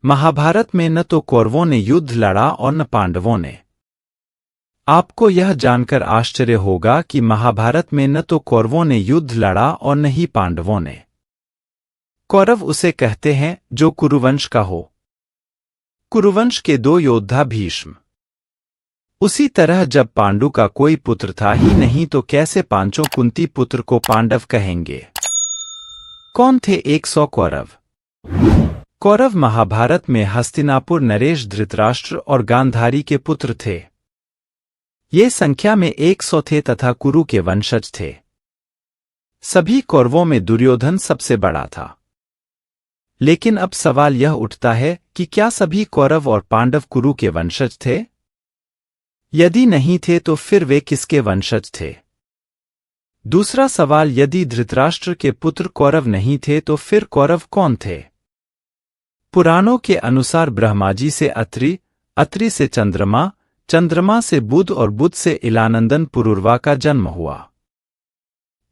महाभारत में न तो कौरवों ने युद्ध लड़ा और न पांडवों ने। आपको यह जानकर आश्चर्य होगा कि महाभारत में न तो कौरवों ने युद्ध लड़ा और न ही पांडवों ने। कौरव उसे कहते हैं जो कुरुवंश का हो। कुरुवंश के दो योद्धा भीष्म। उसी तरह जब पांडु का कोई पुत्र था ही नहीं तो कैसे पांचों कुंती पुत्र को पांडव कहेंगे। कौन थे 100 कौरव? कौरव महाभारत में हस्तिनापुर नरेश धृतराष्ट्र और गांधारी के पुत्र थे। ये संख्या में 100 थे तथा कुरु के वंशज थे। सभी कौरवों में दुर्योधन सबसे बड़ा था। लेकिन अब सवाल यह उठता है कि क्या सभी कौरव और पांडव कुरु के वंशज थे? यदि नहीं थे तो फिर वे किसके वंशज थे? दूसरा सवाल, यदि धृतराष्ट्र के पुत्र कौरव नहीं थे तो फिर कौरव कौन थे? पुराणों के अनुसार ब्रह्माजी से अत्रि, अत्रि से चंद्रमा, चंद्रमा से बुध और बुध से इलानंदन पुरुरवा का जन्म हुआ।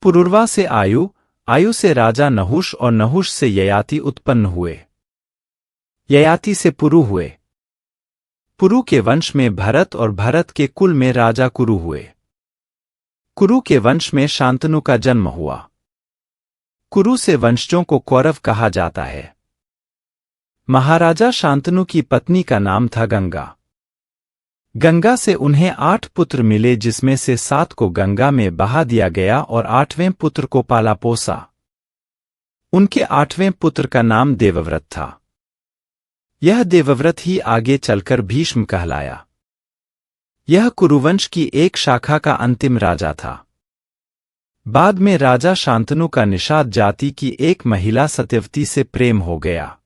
पुरुरवा से आयु, आयु से राजा नहुष और नहुष से ययाति उत्पन्न हुए। ययाति से पुरु हुए। पुरु के वंश में भरत और भरत के कुल में राजा कुरु हुए। कुरु के वंश में शांतनु का जन्म हुआ। कुरु से वंशजों को कौरव कहा जाता है। महाराजा शांतनु की पत्नी का नाम था गंगा। गंगा से उन्हें 8 पुत्र मिले जिसमें से 7 को गंगा में बहा दिया गया और 8वें पुत्र को पाला पोसा। उनके 8वें पुत्र का नाम देवव्रत था। यह देवव्रत ही आगे चलकर भीष्म कहलाया। यह कुरुवंश की एक शाखा का अंतिम राजा था। बाद में राजा शांतनु का निषाद जाति की एक महिला सत्यवती से प्रेम हो गया।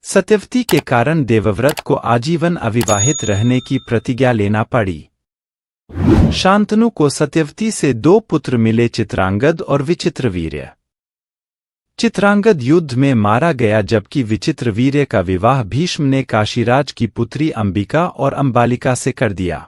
सत्यवती के कारण देवव्रत को आजीवन अविवाहित रहने की प्रतिज्ञा लेना पड़ी। शांतनु को सत्यवती से 2 पुत्र मिले, चित्रांगद और विचित्रवीर्य। चित्रांगद युद्ध में मारा गया जबकि विचित्रवीर्य का विवाह भीष्म ने काशीराज की पुत्री अंबिका और अंबालिका से कर दिया।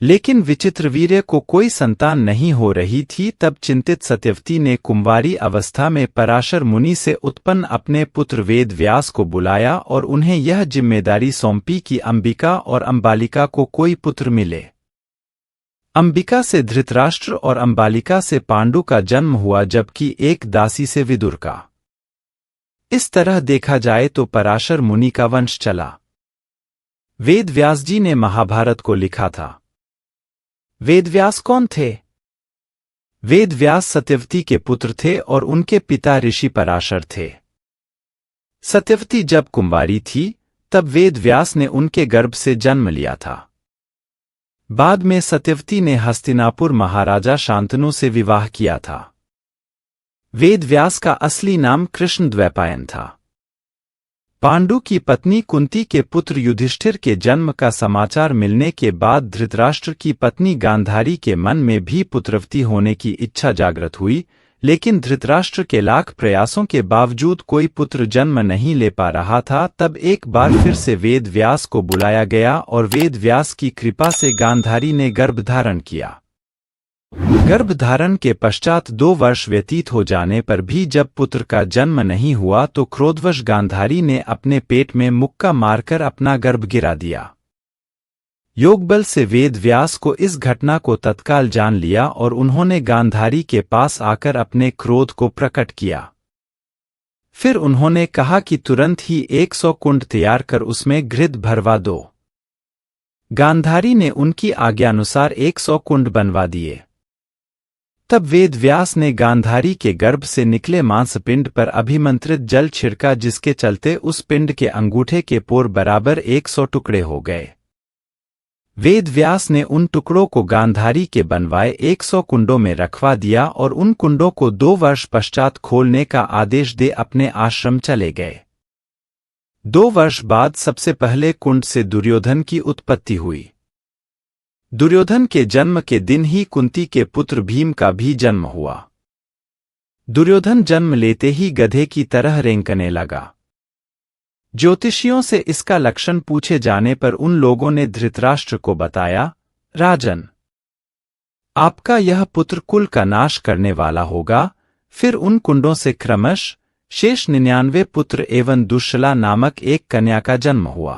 लेकिन विचित्रवीर्य को कोई संतान नहीं हो रही थी। तब चिंतित सत्यवती ने कुंवारी अवस्था में पराशर मुनि से उत्पन्न अपने पुत्र वेद व्यास को बुलाया और उन्हें यह जिम्मेदारी सौंपी कि अंबिका और अंबालिका को कोई पुत्र मिले। अंबिका से धृतराष्ट्र और अंबालिका से पांडु का जन्म हुआ जबकि एक दासी से विदुर का। इस तरह देखा जाए तो पराशर मुनि का वंश चला। वेद व्यास जी ने महाभारत को लिखा था। वेदव्यास कौन थे? वेदव्यास सत्यवती के पुत्र थे और उनके पिता ऋषि पराशर थे। सत्यवती जब कुंवारी थी तब वेदव्यास ने उनके गर्भ से जन्म लिया था। बाद में सत्यवती ने हस्तिनापुर महाराजा शांतनु से विवाह किया था। वेदव्यास का असली नाम कृष्णद्वैपायन था। पांडु की पत्नी कुंती के पुत्र युधिष्ठिर के जन्म का समाचार मिलने के बाद धृतराष्ट्र की पत्नी गांधारी के मन में भी पुत्रवती होने की इच्छा जागृत हुई, लेकिन धृतराष्ट्र के लाख प्रयासों के बावजूद कोई पुत्र जन्म नहीं ले पा रहा था। तब एक बार फिर से वेद व्यास को बुलाया गया और वेद व्यास की कृपा से गांधारी ने गर्भधारण किया। गर्भधारण के पश्चात 2 वर्ष व्यतीत हो जाने पर भी जब पुत्र का जन्म नहीं हुआ तो क्रोधवश गांधारी ने अपने पेट में मुक्का मारकर अपना गर्भ गिरा दिया। योगबल से वेद व्यास को इस घटना को तत्काल जान लिया और उन्होंने गांधारी के पास आकर अपने क्रोध को प्रकट किया। फिर उन्होंने कहा कि तुरंत ही 100 कुंड तैयार कर उसमें घृत भरवा दो। गांधारी ने उनकी आज्ञानुसार 100 कुंड बनवा दिए। तब वेद व्यास ने गांधारी के गर्भ से निकले मांसपिंड पर अभिमंत्रित जल छिड़का जिसके चलते उस पिंड के अंगूठे के पोर बराबर 100 टुकड़े हो गए। वेद व्यास ने उन टुकड़ों को गांधारी के बनवाए 100 कुंडों में रखवा दिया और उन कुंडों को 2 वर्ष पश्चात खोलने का आदेश दे अपने आश्रम चले गए। 2 वर्ष बाद सबसे पहले कुंड से दुर्योधन की उत्पत्ति हुई। दुर्योधन के जन्म के दिन ही कुंती के पुत्र भीम का भी जन्म हुआ। दुर्योधन जन्म लेते ही गधे की तरह रेंकने लगा। ज्योतिषियों से इसका लक्षण पूछे जाने पर उन लोगों ने धृतराष्ट्र को बताया, राजन, आपका यह पुत्र कुल का नाश करने वाला होगा। फिर उन कुंडों से क्रमश शेष 99 पुत्र एवं दुश्शला नामक एक कन्या का जन्म हुआ।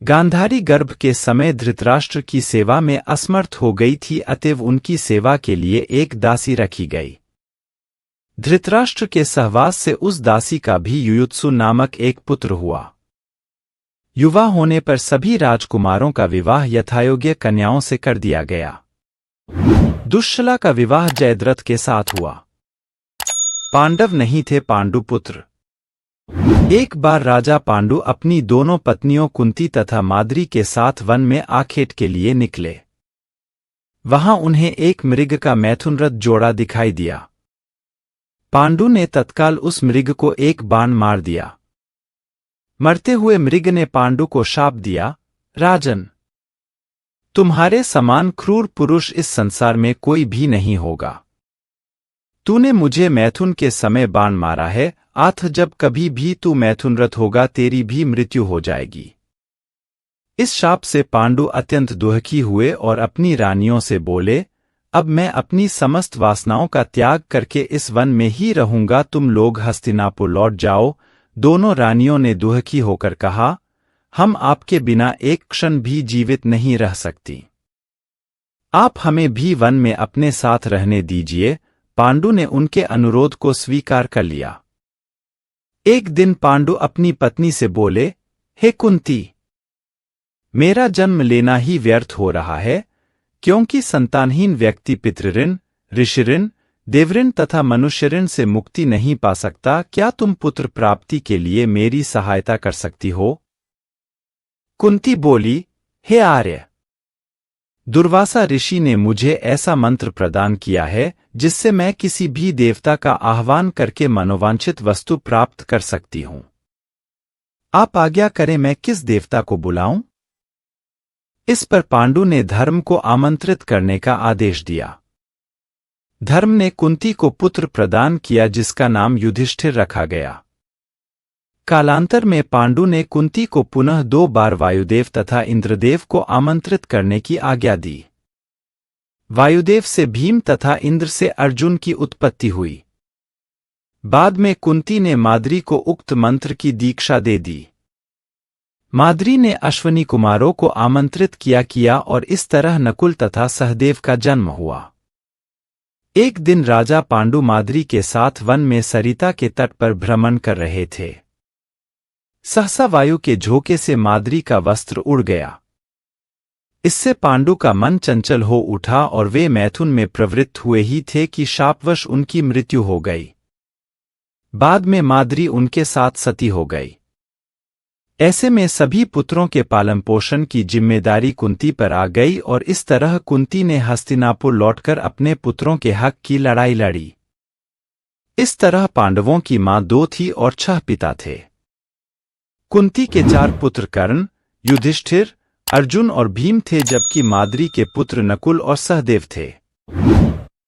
गांधारी गर्भ के समय धृतराष्ट्र की सेवा में असमर्थ हो गई थी, अतएव उनकी सेवा के लिए एक दासी रखी गई। धृतराष्ट्र के सहवास से उस दासी का भी युयुत्सु नामक एक पुत्र हुआ। युवा होने पर सभी राजकुमारों का विवाह यथायोग्य कन्याओं से कर दिया गया। दुश्शला का विवाह जयद्रथ के साथ हुआ। पांडव नहीं थे पांडुपुत्र। एक बार राजा पांडु अपनी दोनों पत्नियों कुंती तथा माद्री के साथ वन में आखेट के लिए निकले। वहां उन्हें एक मृग का मैथुनरत जोड़ा दिखाई दिया। पांडु ने तत्काल उस मृग को एक बाण मार दिया। मरते हुए मृग ने पांडु को शाप दिया, राजन, तुम्हारे समान क्रूर पुरुष इस संसार में कोई भी नहीं होगा। तूने मुझे मैथुन के समय बाण मारा है, अतः जब कभी भी तू मैथुनरत होगा तेरी भी मृत्यु हो जाएगी। इस शाप से पांडु अत्यंत दुखी हुए और अपनी रानियों से बोले, अब मैं अपनी समस्त वासनाओं का त्याग करके इस वन में ही रहूंगा, तुम लोग हस्तिनापुर लौट जाओ। दोनों रानियों ने दुखी होकर कहा, हम आपके बिना एक क्षण भी जीवित नहीं रह सकती। आप हमें भी वन में अपने साथ रहने दीजिए। पांडु ने उनके अनुरोध को स्वीकार कर लिया। एक दिन पांडु अपनी पत्नी से बोले, हे कुंती, मेरा जन्म लेना ही व्यर्थ हो रहा है, क्योंकि संतानहीन व्यक्ति पितृऋण, ऋषिऋण, देवऋण तथा मनुष्यऋण से मुक्ति नहीं पा सकता। क्या तुम पुत्र प्राप्ति के लिए मेरी सहायता कर सकती हो? कुंती बोली, हे आर्य, दुर्वासा ऋषि ने मुझे ऐसा मंत्र प्रदान किया है जिससे मैं किसी भी देवता का आह्वान करके मनोवांछित वस्तु प्राप्त कर सकती हूं। आप आज्ञा करें मैं किस देवता को बुलाऊं? इस पर पांडु ने धर्म को आमंत्रित करने का आदेश दिया। धर्म ने कुंती को पुत्र प्रदान किया जिसका नाम युधिष्ठिर रखा गया। कालांतर में पांडु ने कुंती को पुनः 2 बार वायुदेव तथा इंद्रदेव को आमंत्रित करने की आज्ञा दी। वायुदेव से भीम तथा इंद्र से अर्जुन की उत्पत्ति हुई। बाद में कुंती ने माद्री को उक्त मंत्र की दीक्षा दे दी। माद्री ने अश्वनी कुमारों को आमंत्रित किया और इस तरह नकुल तथा सहदेव का जन्म हुआ। एक दिन राजा पांडु माद्री के साथ वन में सरिता के तट पर भ्रमण कर रहे थे। सहसा वायु के झोंके से माद्री का वस्त्र उड़ गया। इससे पांडु का मन चंचल हो उठा और वे मैथुन में प्रवृत्त हुए ही थे कि शापवश उनकी मृत्यु हो गई। बाद में माद्री उनके साथ सती हो गई। ऐसे में सभी पुत्रों के पालन पोषण की जिम्मेदारी कुंती पर आ गई और इस तरह कुंती ने हस्तिनापुर लौटकर अपने पुत्रों के हक की लड़ाई लड़ी। इस तरह पांडवों की मां 2 थी और 6 पिता थे। कुंती के 4 पुत्र कर्ण, युधिष्ठिर, अर्जुन और भीम थे, जबकि माद्री के पुत्र नकुल और सहदेव थे।